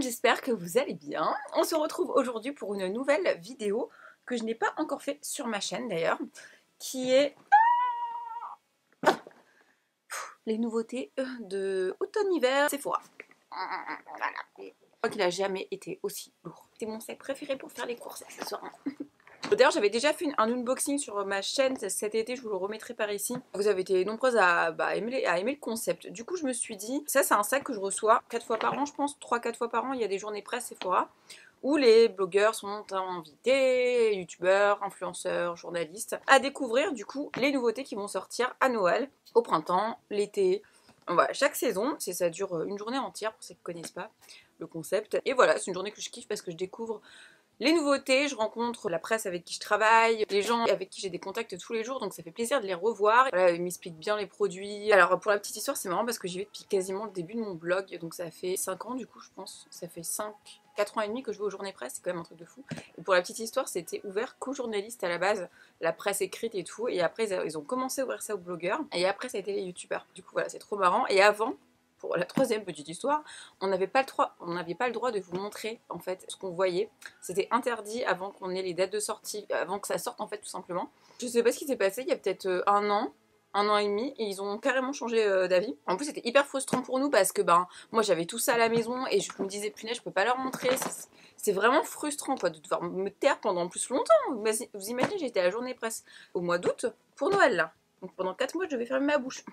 monde, j'espère que vous allez bien. On se retrouve aujourd'hui pour une nouvelle vidéo que je n'ai pas encore fait sur ma chaîne d'ailleurs, qui est les nouveautés de automne-hiver Sephora. Voilà. Je crois qu'il n'a jamais été aussi lourd. C'est mon sac préféré pour faire les courses accessoirement. D'ailleurs, j'avais déjà fait un unboxing sur ma chaîne cet été, je vous le remettrai par ici. Vous avez été nombreuses à aimer le concept. Du coup, je me suis dit, ça c'est un sac que je reçois 4 fois par an, je pense, 3-4 fois par an. Il y a des journées presse Sephora où les blogueurs sont invités, youtubeurs, influenceurs, journalistes, à découvrir du coup les nouveautés qui vont sortir à Noël, au printemps, l'été. Voilà, chaque saison, ça dure une journée entière pour ceux qui ne connaissent pas le concept. Et voilà, c'est une journée que je kiffe parce que je découvre les nouveautés, je rencontre la presse avec qui je travaille, les gens avec qui j'ai des contacts tous les jours, donc ça fait plaisir de les revoir. Voilà, ils m'expliquent bien les produits. Alors pour la petite histoire, c'est marrant parce que j'y vais depuis quasiment le début de mon blog, donc ça fait 5 ans du coup je pense. Ça fait 4 ans et demi que je vais aux journées presse, c'est quand même un truc de fou. Et pour la petite histoire, c'était ouvert qu'aux journalistes à la base, la presse écrite et tout, et après ils ont commencé à ouvrir ça aux blogueurs, et après ça a été les youtubeurs. Du coup voilà, c'est trop marrant. Et avant, pour la troisième petite histoire, on n'avait pas le droit de vous montrer en fait ce qu'on voyait. C'était interdit avant qu'on ait les dates de sortie, avant que ça sorte en fait tout simplement. Je sais pas ce qui s'est passé, il y a peut-être un an et demi, et ils ont carrément changé d'avis. En plus c'était hyper frustrant pour nous parce que moi j'avais tout ça à la maison et je me disais punaise je peux pas leur montrer. C'est vraiment frustrant quoi, de devoir me taire pendant plus longtemps. Vous imaginez, j'étais à la journée presse au mois d'août pour Noël là. Donc pendant 4 mois je devais fermer ma bouche.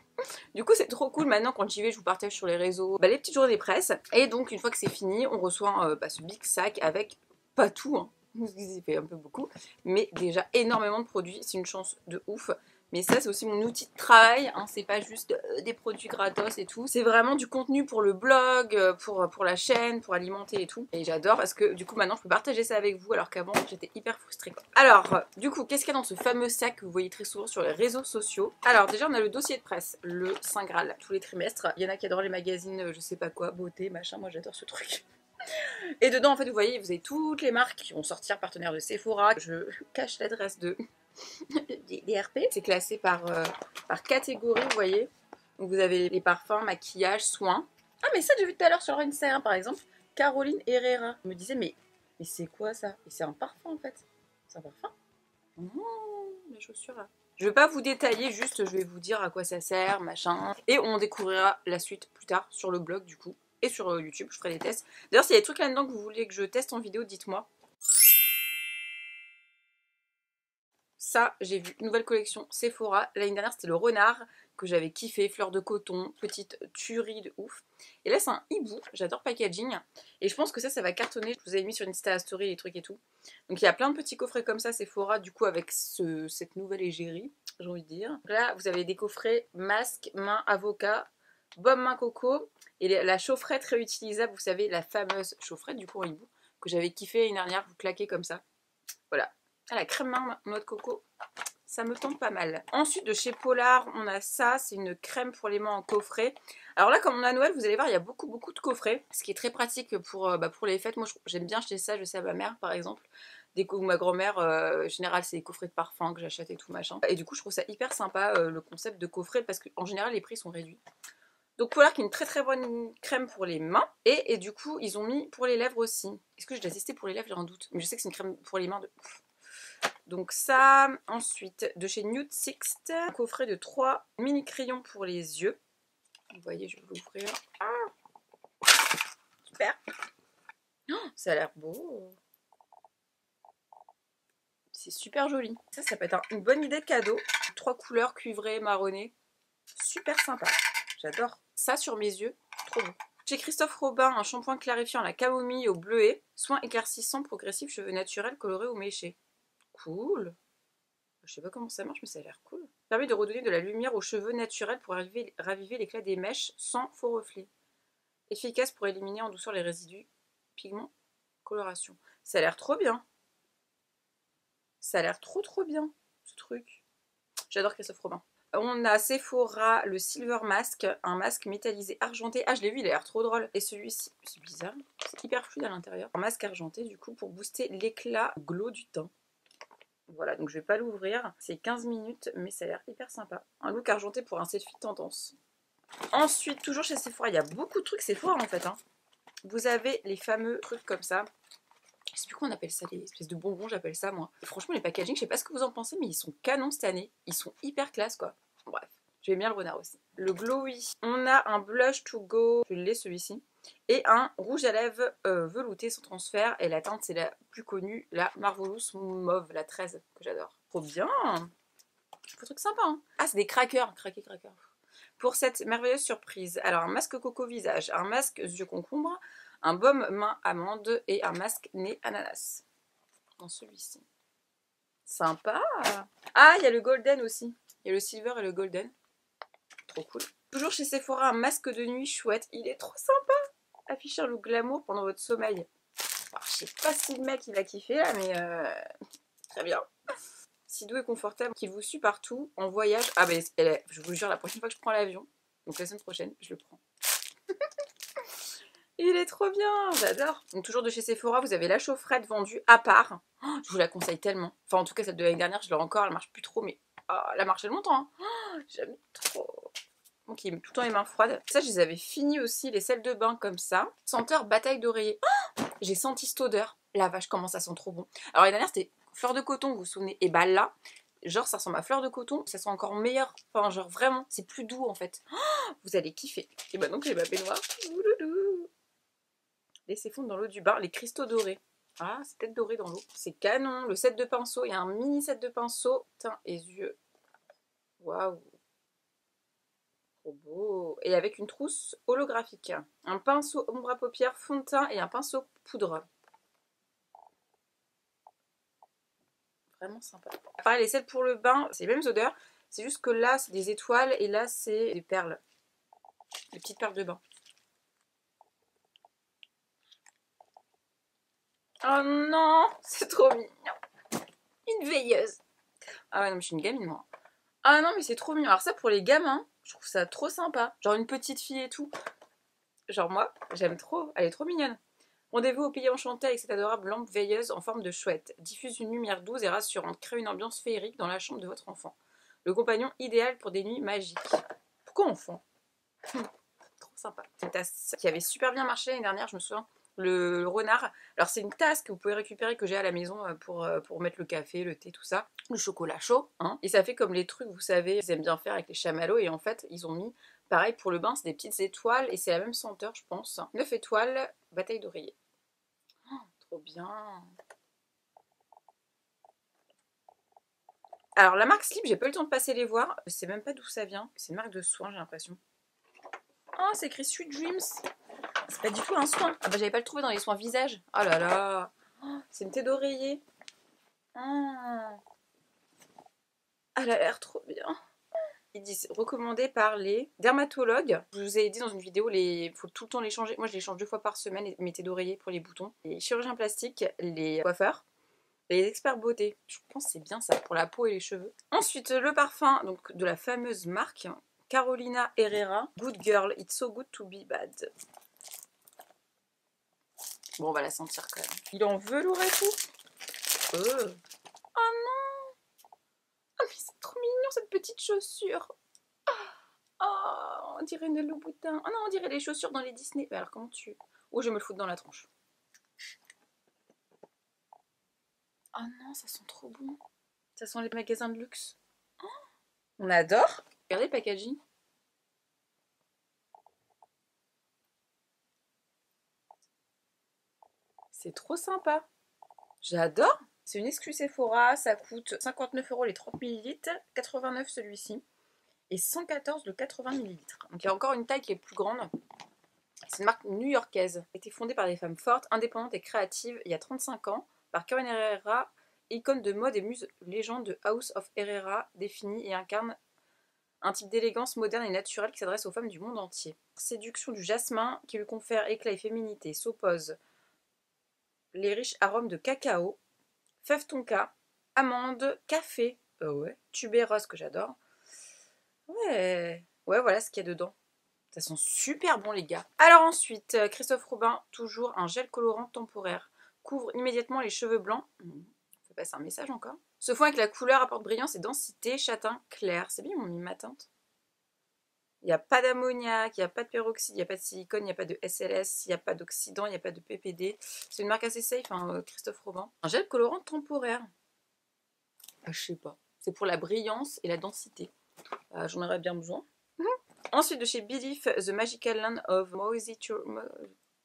Du coup c'est trop cool, maintenant quand j'y vais je vous partage sur les réseaux les petites journées presse. Et donc une fois que c'est fini on reçoit ce big sac avec pas tout, hein, il fait un peu beaucoup, mais déjà énormément de produits, c'est une chance de ouf. Mais ça c'est aussi mon outil de travail, hein, c'est pas juste des produits gratos et tout, c'est vraiment du contenu pour le blog, pour la chaîne, pour alimenter et tout. Et j'adore parce que du coup maintenant je peux partager ça avec vous alors qu'avant j'étais hyper frustrée quoi. Alors du coup qu'est-ce qu'il y a dans ce fameux sac que vous voyez très souvent sur les réseaux sociaux? Alors déjà on a le dossier de presse, le Saint Graal, tous les trimestres. Il y en a qui adorent les magazines, je sais pas quoi, beauté, machin, moi j'adore ce truc. Et dedans en fait vous voyez, vous avez toutes les marques qui vont sortir partenaires de Sephora. Je cache l'adresse des RP. C'est classé par catégorie, vous voyez. Donc vous avez les parfums, maquillage, soins. Ah mais ça j'ai vu tout à l'heure sur Instagram par exemple, Caroline Herrera. Je me disais mais c'est quoi ça? Et c'est un parfum en fait. C'est un parfum. La chaussure là. Je vais pas vous détailler, juste je vais vous dire à quoi ça sert, machin. Et on découvrira la suite plus tard sur le blog du coup. Et sur YouTube, je ferai des tests. D'ailleurs, s'il y a des trucs là-dedans que vous voulez que je teste en vidéo, dites-moi. Ça, j'ai vu une nouvelle collection Sephora. L'année dernière, c'était le renard que j'avais kiffé. Fleur de coton, petite tuerie de ouf. Et là, c'est un hibou. J'adore packaging. Et je pense que ça va cartonner. Je vous avais mis sur Insta Story les trucs et tout. Donc, il y a plein de petits coffrets comme ça, Sephora, du coup, avec cette nouvelle égérie, j'ai envie de dire. Donc là, vous avez des coffrets masque, main, avocat, baume main coco. Et la chaufferette réutilisable, vous savez, la fameuse chaufferette du coup en hibou, que j'avais kiffé l'année dernière, vous claquez comme ça. Voilà. Ah, la crème main noix de coco, ça me tente pas mal. Ensuite, de chez Polar, on a ça, c'est une crème pour les mains en coffret. Alors là, comme on a Noël, vous allez voir, il y a beaucoup de coffrets, ce qui est très pratique pour les fêtes. Moi, j'aime bien acheter ça, je sais à ma mère, par exemple. Ou ma grand-mère, en général, c'est des coffrets de parfum que j'achète et tout, machin. Et du coup, je trouve ça hyper sympa, le concept de coffret, parce qu'en général, les prix sont réduits. Donc Polar qui est une très bonne crème pour les mains. Et du coup, ils ont mis pour les lèvres aussi. Est-ce que je dois tester pour les lèvres? J'ai un doute. Mais je sais que c'est une crème pour les mains de ouf. Donc ça, ensuite, de chez Nude Sixth, un coffret de 3 mini crayons pour les yeux. Vous voyez, je vais l'ouvrir. Ah, super. Oh, ça a l'air beau. C'est super joli. Ça peut être une bonne idée de cadeau. 3 couleurs cuivrées, marronnées. Super sympa. J'adore. Ça sur mes yeux, trop bon. Chez Christophe Robin, un shampoing clarifiant à la camomille au bleuet. Soin éclaircissant progressif, cheveux naturels, colorés ou méchés. Cool. Je sais pas comment ça marche, mais ça a l'air cool. Permet de redonner de la lumière aux cheveux naturels pour raviver l'éclat des mèches sans faux reflets. Efficace pour éliminer en douceur les résidus, pigments, coloration. Ça a l'air trop bien. Ça a l'air trop bien, ce truc. J'adore Christophe Robin. On a Sephora, le Silver Mask, un masque métallisé argenté. Ah, je l'ai vu, il a l'air trop drôle. Et celui-ci, c'est bizarre, c'est hyper fluide à l'intérieur. Un masque argenté, du coup, pour booster l'éclat glow du teint. Voilà, donc je vais pas l'ouvrir. C'est 15 minutes, mais ça a l'air hyper sympa. Un look argenté pour un selfie tendance. Ensuite, toujours chez Sephora, il y a beaucoup de trucs Sephora en fait. Hein. vous avez les fameux trucs comme ça. Je sais plus comment on appelle ça, les espèces de bonbons, j'appelle ça moi. Et franchement, les packaging, je sais pas ce que vous en pensez, mais ils sont canons cette année. Ils sont hyper classe quoi. Bref, j'aime bien le renard aussi. Le Glowy, on a un blush to go, je l'ai celui-ci. Et un rouge à lèvres velouté sans transfert. Et la teinte, c'est la plus connue, la Marvelous Mauve, la 13, que j'adore. Trop bien! Un truc sympa, hein. Ah, c'est des crackers, craquer crackers. Pour cette merveilleuse surprise, alors un masque coco visage, un masque yeux concombre, un baume main amande et un masque nez ananas. Dans celui-ci. Sympa! Ah, il y a le golden aussi. Il y a le silver et le golden. Trop cool. Toujours chez Sephora, un masque de nuit chouette. Il est trop sympa! Afficher un look glamour pendant votre sommeil. Alors, je sais pas si le mec il va kiffer là, mais très bien. Si doux et confortable, qu'il vous suit partout, en voyage. Ah ben, je vous jure, la prochaine fois que je prends l'avion, donc la semaine prochaine, je le prends. Il est trop bien, j'adore. Donc toujours de chez Sephora, vous avez la chaufferette vendue à part. Oh, je vous la conseille tellement. Enfin, en tout cas, celle de l'année dernière, je l'ai encore, elle marche plus trop, mais elle a marché longtemps. Hein. Oh, j'aime trop. Donc il met tout le temps les mains froides. Ça, je les avais fini aussi, les sels de bain comme ça. Senteur bataille d'oreiller. Oh, j'ai senti cette odeur. La vache, comment ça sent trop bon. Alors l'année dernière, c'était fleur de coton, vous vous souvenez. Et bah là, genre ça ressemble à fleur de coton, ça sent encore meilleur. Enfin, genre vraiment, c'est plus doux en fait. Oh, vous allez kiffer. Et bah donc j'ai ma baignoire. Ouloulou. Laissez fondre dans l'eau du bain les cristaux dorés. Ah, c'est peut-être doré dans l'eau. C'est canon. Le set de pinceaux, il y a un mini set de pinceaux. Teint et yeux. Waouh. Trop beau. Et avec une trousse holographique. Un pinceau ombre à paupières, fond de teint et un pinceau poudre. Vraiment sympa. Pareil, les sels pour le bain, c'est les mêmes odeurs. C'est juste que là, c'est des étoiles et là, c'est des perles. Des petites perles de bain. Oh non, c'est trop mignon. Une veilleuse. Ah ouais, non, mais je suis une gamine, moi. Ah non, mais c'est trop mignon. Alors ça, pour les gamins, je trouve ça trop sympa. Genre une petite fille et tout. Genre moi, j'aime trop. Elle est trop mignonne. Rendez-vous au pays enchanté avec cette adorable lampe veilleuse en forme de chouette. Diffuse une lumière douce et rassurante. Crée une ambiance féerique dans la chambre de votre enfant. Le compagnon idéal pour des nuits magiques. Pourquoi enfant? Trop sympa. C'est une tasse qui avait super bien marché l'année dernière, je me souviens. Le renard. Alors c'est une tasse que vous pouvez récupérer, que j'ai à la maison pour mettre le café, le thé, tout ça. Le chocolat chaud. Hein. Et ça fait comme les trucs, vous savez, ils aiment bien faire avec les chamallows. Et en fait, ils ont mis, pareil pour le bain, c'est des petites étoiles. Et c'est la même senteur, je pense. 9 étoiles, bataille d'oreiller. Oh, trop bien. Alors la marque Slip, j'ai pas eu le temps de passer les voir. Je sais même pas d'où ça vient. C'est une marque de soins, j'ai l'impression. Oh, c'est écrit Sweet Dreams. C'est pas du tout un soin. Ah bah j'avais pas le trouvé dans les soins visage. Oh là là. Oh, c'est une thé d'oreiller. Ah, elle a l'air trop bien. Ils disent recommandé par les dermatologues. Je vous ai dit dans une vidéo, il faut tout le temps les changer. Moi je les change 2 fois par semaine, mes thés d'oreiller pour les boutons. Les chirurgiens plastiques, les coiffeurs. Les experts beauté, je pense que c'est bien ça pour la peau et les cheveux. Ensuite, le parfum donc, de la fameuse marque Carolina Herrera. Good Girl, it's so good to be bad. Bon, on va la sentir quand même. Il est en velours et tout. Oh non. Oh mais c'est trop mignon cette petite chaussure. Oh, on dirait une Louboutin. Oh non, on dirait les chaussures dans les Disney. Mais alors comment tu... Oh, je vais me le foutre dans la tronche. Oh non, ça sent trop bon. Ça sent les magasins de luxe. Oh, on adore. Regardez le packaging. C'est trop sympa. J'adore. C'est une exclue Sephora. Ça coûte 59 € les 30 ml, 89 celui-ci. Et 114 le 80 ml. Donc il y a encore une taille qui est plus grande. C'est une marque new-yorkaise. Elle a été fondée par des femmes fortes, indépendantes et créatives il y a 35 ans par Carolina Herrera, icône de mode et muse légende de House of Herrera, définit et incarne un type d'élégance moderne et naturelle qui s'adresse aux femmes du monde entier. Séduction du jasmin qui lui confère éclat et féminité s'oppose les riches arômes de cacao, fève tonka, amande, café, ouais, tubérose que j'adore. Ouais, voilà ce qu'il y a dedans. Ça sent super bon les gars. Alors ensuite, Christophe Robin, toujours un gel colorant temporaire. Couvre immédiatement les cheveux blancs. Ça passe un message encore. Ce fond avec la couleur apporte brillance et densité, châtain clair. C'est bien, ils m'ont mis ma teinte. Il n'y a pas d'ammoniac, il n'y a pas de peroxyde, il n'y a pas de silicone, il n'y a pas de SLS, il n'y a pas d'oxydant, il n'y a pas de PPD. C'est une marque assez safe, hein, Christophe Robin. Un gel colorant temporaire. Je sais pas. C'est pour la brillance et la densité. J'en aurais bien besoin. Ensuite, de chez Belief, The Magical Land of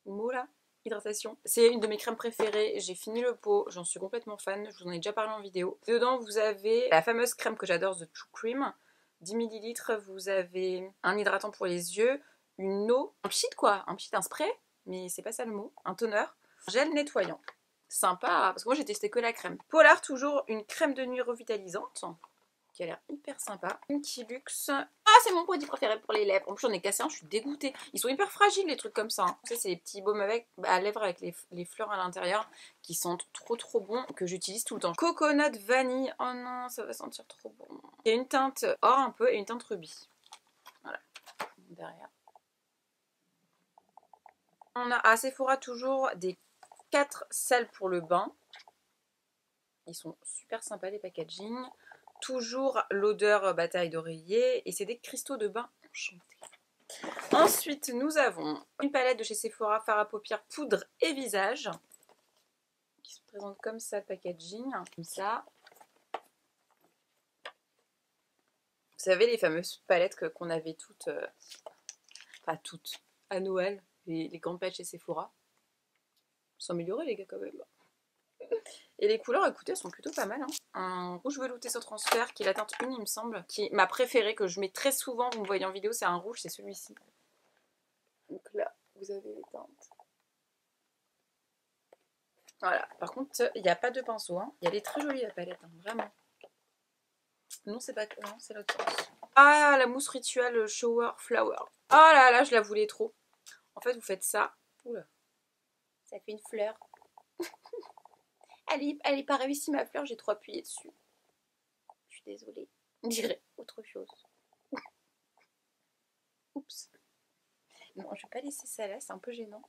Mola Hydratation. C'est une de mes crèmes préférées. J'ai fini le pot, j'en suis complètement fan. Je vous en ai déjà parlé en vidéo. Dedans, vous avez la fameuse crème que j'adore, The True Cream. 10 ml, vous avez un hydratant pour les yeux, une eau, un pchit quoi, un spray, mais c'est pas ça le mot, un toner, un gel nettoyant. Sympa, parce que moi j'ai testé que la crème. Polar, toujours une crème de nuit revitalisante, qui a l'air hyper sympa. Une Luxe. Ah, c'est mon produit préféré pour les lèvres. En plus, j'en ai cassé un, je suis dégoûtée. Ils sont hyper fragiles, les trucs comme ça. Hein. Ça, c'est les petits baumes à lèvres avec les fleurs à l'intérieur qui sentent trop bon, que j'utilise tout le temps. Coconut vanille. Oh non, ça va sentir trop bon. Il y a une teinte or un peu et une teinte rubis. Voilà. Derrière. On a à Sephora toujours des 4 sels pour le bain. Ils sont super sympas, les packaging. Toujours l'odeur bataille d'oreiller et c'est des cristaux de bain enchantés. Ensuite, nous avons une palette de chez Sephora, fard à paupières, poudre et visage qui se présente comme ça, le packaging, comme ça. Vous savez, les fameuses palettes qu'on avait toutes, pas toutes, à Noël, les grandes palettes chez Sephora. Ils sont améliorés, les gars, quand même. Et les couleurs, écoutez, elles sont plutôt pas mal. Hein. Un rouge velouté sur transfert, qui est la teinte 1, il me semble, qui est ma préférée, que je mets très souvent, vous me voyez en vidéo, c'est un rouge, c'est celui-ci. Donc là, vous avez les teintes. Voilà, par contre, il n'y a pas de pinceau. Hein. Elle est très jolie, la palette, hein, vraiment. Non, c'est pas... Non, c'est l'autre sens. Ah, la mousse rituelle Shower Flower. Oh là là, je la voulais trop. En fait, vous faites ça. Oula. Ça fait une fleur. Elle est pas réussie, ma fleur, j'ai trop appuyé dessus. Je suis désolée. On dirait autre chose. Oups. Non, je vais pas laisser ça là, c'est un peu gênant.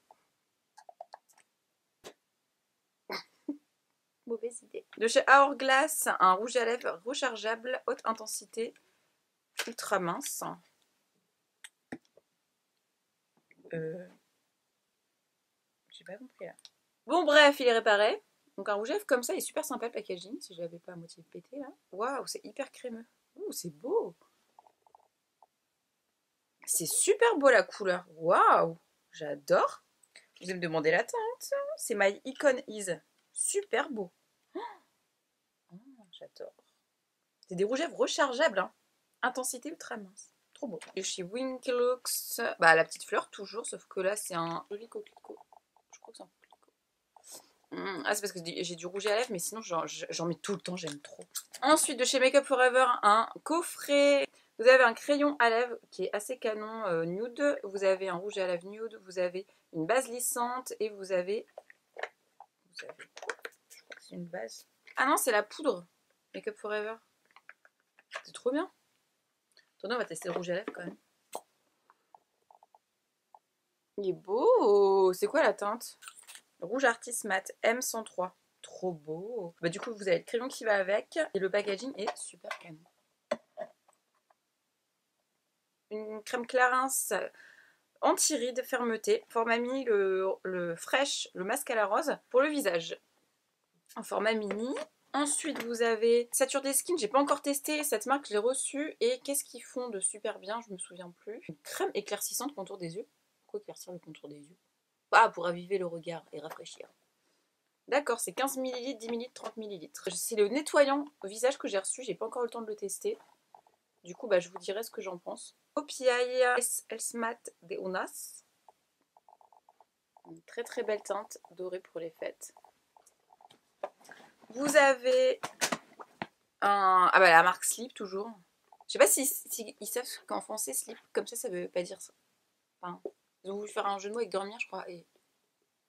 Mauvaise idée. De chez Hourglass, un rouge à lèvres rechargeable, haute intensité, ultra mince. J'ai pas compris là. Bon bref, il est réparé. Donc un rouge à lèvres comme ça, il est super sympa le packaging, si je l'avais pas à moitié pété là. Waouh, c'est hyper crémeux. Ouh, c'est beau. C'est super beau la couleur. Waouh, j'adore. Vous allez me demander la teinte. C'est My Icon Is. Super beau. Oh, j'adore. C'est des rouges à lèvres rechargeables. Hein. Intensité ultra mince. Trop beau. Et chez Winklux, bah la petite fleur toujours, sauf que là c'est un joli coquelicot. Je crois que c'est un coquelicot. Ah, c'est parce que j'ai du rouge à lèvres, mais sinon j'en mets tout le temps, j'aime trop. Ensuite, de chez Makeup Forever, un coffret. Vous avez un crayon à lèvres qui est assez canon nude. Vous avez un rouge à lèvres nude. Vous avez une base lissante. Et vous avez... Je crois que c'est une base. Ah non, c'est la poudre. Makeup Forever. C'est trop bien. Attendez, on va tester le rouge à lèvres quand même. Il est beau. C'est quoi la teinte? Rouge Artist Matte M103. Trop beau. Bah, du coup, vous avez le crayon qui va avec. Et le packaging est super canon. Une crème Clarins anti-rides fermeté. Format mini, le Fresh, le masque à la rose pour le visage. En format mini. Ensuite, vous avez Saturday Skin. J'ai pas encore testé cette marque, je l'ai reçue. Et qu'est-ce qu'ils font de super bien? Je me souviens plus. Une crème éclaircissante contour des yeux. Pourquoi éclaircir le contour des yeux? Ah, pour raviver le regard et rafraîchir. D'accord, c'est 15 ml, 10 ml, 30 ml. C'est le nettoyant au visage que j'ai reçu. J'ai pas encore eu le temps de le tester. Du coup, bah, je vous dirai ce que j'en pense. OPI Elsmat de Unas. Une très très belle teinte dorée pour les fêtes. Vous avez ah bah, la marque Slip toujours. Je sais pas si ils savent qu'en français Slip, comme ça veut pas dire ça. Enfin, ils ont voulu faire un jeu de mots avec dormir, je crois. Et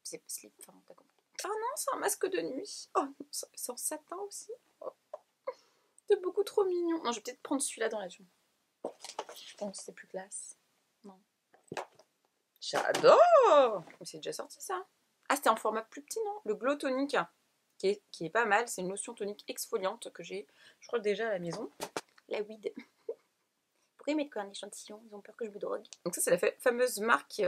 c'est Slip, enfin, t'as compris. Ah non, c'est un masque de nuit. Oh, c'est en satin aussi. Oh. C'est beaucoup trop mignon. Non, je vais peut-être prendre celui-là dans l'avion. Je pense que c'est plus classe. Non. J'adore. C'est déjà sorti ça. Ah, c'était en format plus petit, non? Le Glow Tonic, qui est pas mal. C'est une lotion tonique exfoliante que j'ai, je crois, déjà à la maison. La weed. Pourquoi ils mettent quoi un échantillon? Ils ont peur que je me drogue. Donc ça c'est la fameuse marque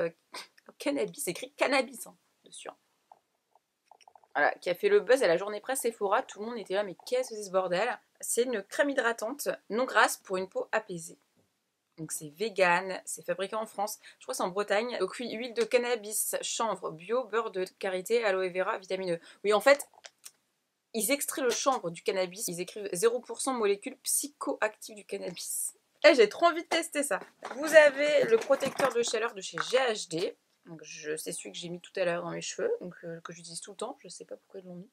cannabis, c'est écrit cannabis hein, dessus. Voilà, qui a fait le buzz à la journée presse Sephora. Tout le monde était là, mais qu'est-ce que c'est ce bordel? C'est une crème hydratante non grasse pour une peau apaisée. Donc c'est vegan, c'est fabriqué en France, je crois que c'est en Bretagne. Donc oui, huile de cannabis, chanvre, bio, beurre de karité, aloe vera, vitamine E. Oui, en fait, ils extraient le chanvre du cannabis, ils écrivent 0% molécules psychoactives du cannabis. Et j'ai trop envie de tester ça. Vous avez le protecteur de chaleur de chez GHD. Donc c'est celui que j'ai mis tout à l'heure dans mes cheveux, donc que j'utilise tout le temps. Je sais pas pourquoi ils l'ont mis.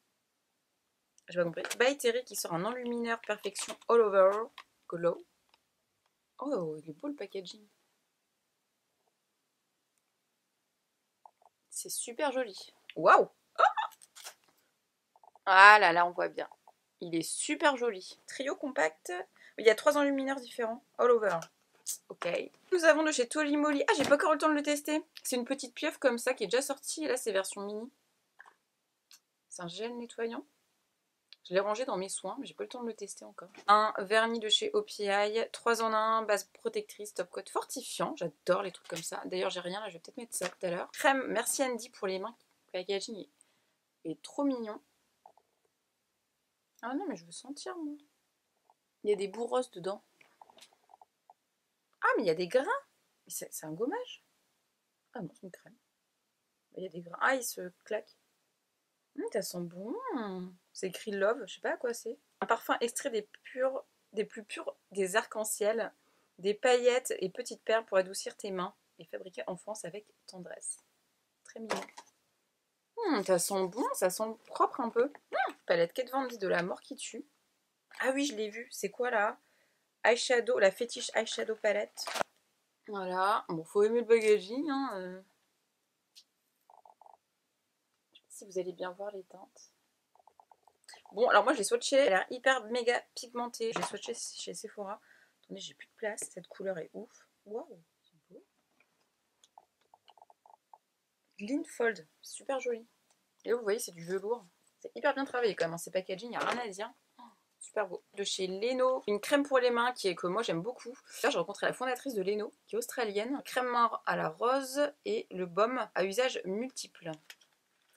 J'ai pas compris. By Terry qui sort un enlumineur perfection all over glow. Oh, il est beau le packaging. C'est super joli. Waouh! Ah là là, on voit bien. Il est super joli. Trio compact. Il y a 3 enlumineurs différents. All over. Ok. Nous avons de chez Tolimoly. Ah, j'ai pas encore eu le temps de le tester. C'est une petite pieuvre comme ça qui est déjà sortie. Et là, c'est version mini. C'est un gel nettoyant. Je l'ai rangé dans mes soins, mais j'ai pas eu le temps de le tester encore. Un vernis de chez OPI. 3 en 1. Base protectrice, top coat fortifiant. J'adore les trucs comme ça. D'ailleurs, j'ai rien là. Je vais peut-être mettre ça tout à l'heure. Crème Merci Andy pour les mains. Le packaging est trop mignon. Ah non, mais je veux sentir, moi. Il y a des bourrosses dedans. Ah, mais il y a des grains. C'est un gommage. Ah non, c'est une crème. Il y a des grains. Ah, il se claque. Ça sent bon. C'est écrit Love, je sais pas à quoi c'est. Un parfum extrait des plus purs des arcs-en-ciel, des paillettes et petites perles pour adoucir tes mains et fabriqué en France avec tendresse. Très mignon. Ça sent bon, ça sent propre un peu. Palette Kate Von D de la mort qui tue. Ah oui, je l'ai vu. C'est quoi là? Eyeshadow, la fétiche eyeshadow palette. Voilà. Bon, faut aimer le packaging. Hein. Je sais pas si vous allez bien voir les teintes. Bon, alors moi je l'ai swatché. Elle a l'air hyper méga pigmentée. Je l'ai swatché chez Sephora. Attendez, j'ai plus de place. Cette couleur est ouf. Waouh, c'est beau. Lean Fold, super joli. Et là, vous voyez, c'est du velours. C'est hyper bien travaillé quand même. Ces packaging, il n'y a rien à dire. Super beau. De chez Leno, une crème pour les mains que moi j'aime beaucoup. Là, j'ai rencontré la fondatrice de Leno, qui est australienne. Crème main à la rose et le baume à usage multiple.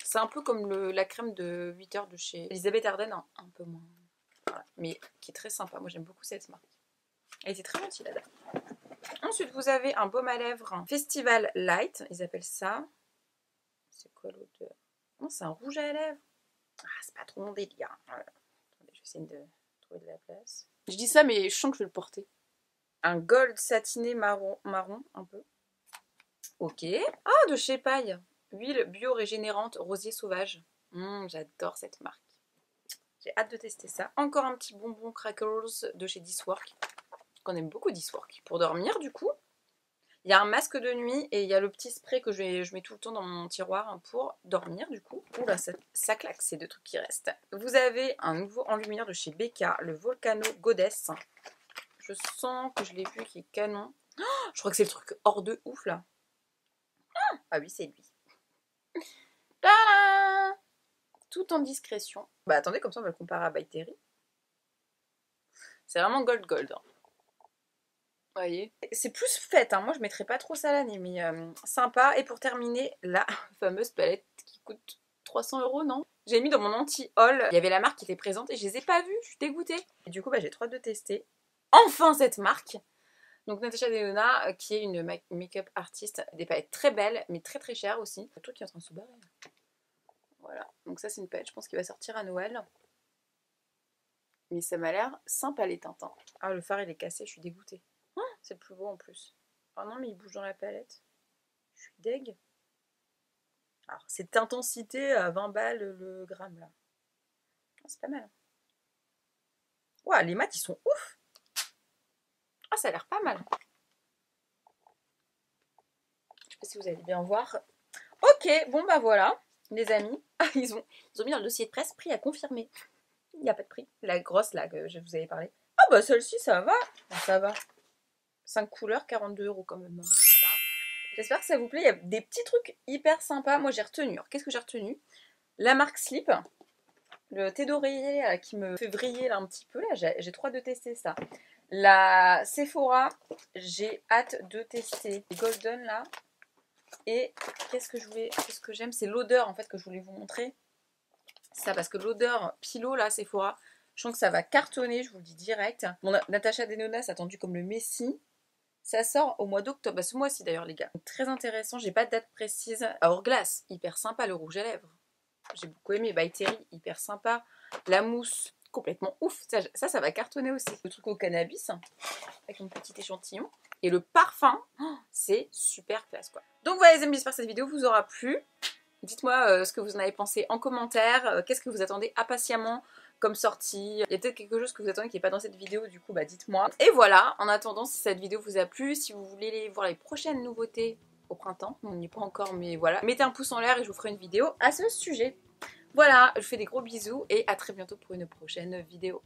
C'est un peu comme la crème de 8 heures de chez Elisabeth Arden, un peu moins. Voilà. Mais qui est très sympa. Moi j'aime beaucoup cette marque. Elle était très gentille la dame. Ensuite, vous avez un baume à lèvres Festival Light, ils appellent ça. C'est quoi l'odeur? Non, c'est un rouge à lèvres. Ah, c'est pas trop mon délire. Voilà. Attendez, je vais essayer de trouver de la place. Je dis ça, mais je sens que je vais le porter. Un gold satiné marron un peu. Ok. Ah, de chez Paille. Huile bio-régénérante rosier sauvage. J'adore cette marque. J'ai hâte de tester ça. Encore un petit bonbon crackers de chez Dishwork. Qu'on aime beaucoup Dishwork. Pour dormir, du coup. Il y a un masque de nuit et il y a le petit spray que je mets tout le temps dans mon tiroir pour dormir, du coup. Oula, ça claque, ces 2 trucs qui restent. Vous avez un nouveau enlumineur de chez Becca, le Volcano Goddess. Je sens que je l'ai vu qui est canon. Oh, je crois que c'est le truc hors de ouf, là. Ah oui, c'est lui. Tadam! Tout en discrétion. Bah attendez, comme ça on va le comparer à By Terry. C'est vraiment gold. Hein. Vous voyez, c'est plus fête, hein. Moi je mettrais pas trop ça l'année, mais sympa. Et pour terminer, la fameuse palette qui coûte 300 €, non? J'ai mis dans mon anti-haul, il y avait la marque qui était présente et je les ai pas vues, je suis dégoûtée. Et du coup, bah, j'ai trop hâte de tester. Enfin cette marque! Donc Natasha Denona, qui est une make-up artiste, des palettes très belles, mais très très chères aussi. Le truc qui est en train de se barrer. Voilà, donc ça c'est une palette, je pense qu'il va sortir à Noël. Mais ça m'a l'air sympa les teintes. Hein. Ah, le fard il est cassé, je suis dégoûtée. C'est le plus beau en plus. Oh non, mais il bouge dans la palette. Je suis deg. Alors, cette intensité à 20 balles le gramme là. Oh, c'est pas mal. Ouah, les mat ils sont ouf. Ah, ça a l'air pas mal. Je sais pas si vous allez bien voir. Ok, bon bah voilà, les amis. Ils ont mis dans le dossier de presse prix à confirmer. Il n'y a pas de prix. La grosse là que je vous avais parlé. Ah bah celle-ci ça va. Ça va. 5 couleurs, 42 € quand même. J'espère que ça vous plaît. Il y a des petits trucs hyper sympas. Moi j'ai retenu. Alors qu'est-ce que j'ai retenu? La marque Slip. Le thé d'oreiller qui me fait vriller là un petit peu. Là, j'ai trop hâte de tester ça. La Sephora, j'ai hâte de tester les Golden là. Et qu'est-ce que j'aime, c'est l'odeur en fait que je voulais vous montrer. Ça, parce que l'odeur Pilot là, Sephora, je sens que ça va cartonner, je vous le dis direct. Mon Natasha Denona, c'est attendu comme le Messi. Ça sort au mois d'octobre, bah, ce mois-ci d'ailleurs les gars. Très intéressant, j'ai pas de date précise. Hourglass, hyper sympa, le rouge à lèvres. J'ai beaucoup aimé. By Terry, hyper sympa. La mousse, complètement ouf. Ça va cartonner aussi. Le truc au cannabis, avec mon petit échantillon. Et le parfum, c'est super classe quoi. Donc voilà les amis, j'espère que cette vidéo vous aura plu. Dites-moi ce que vous en avez pensé en commentaire. Qu'est-ce que vous attendez impatiemment comme sortie? Il y a peut-être quelque chose que vous attendez qui n'est pas dans cette vidéo, du coup bah dites-moi. Et voilà, en attendant, si cette vidéo vous a plu, si vous voulez voir les prochaines nouveautés au printemps, on n'y est pas encore mais voilà, mettez un pouce en l'air et je vous ferai une vidéo à ce sujet. Voilà, je vous fais des gros bisous et à très bientôt pour une prochaine vidéo.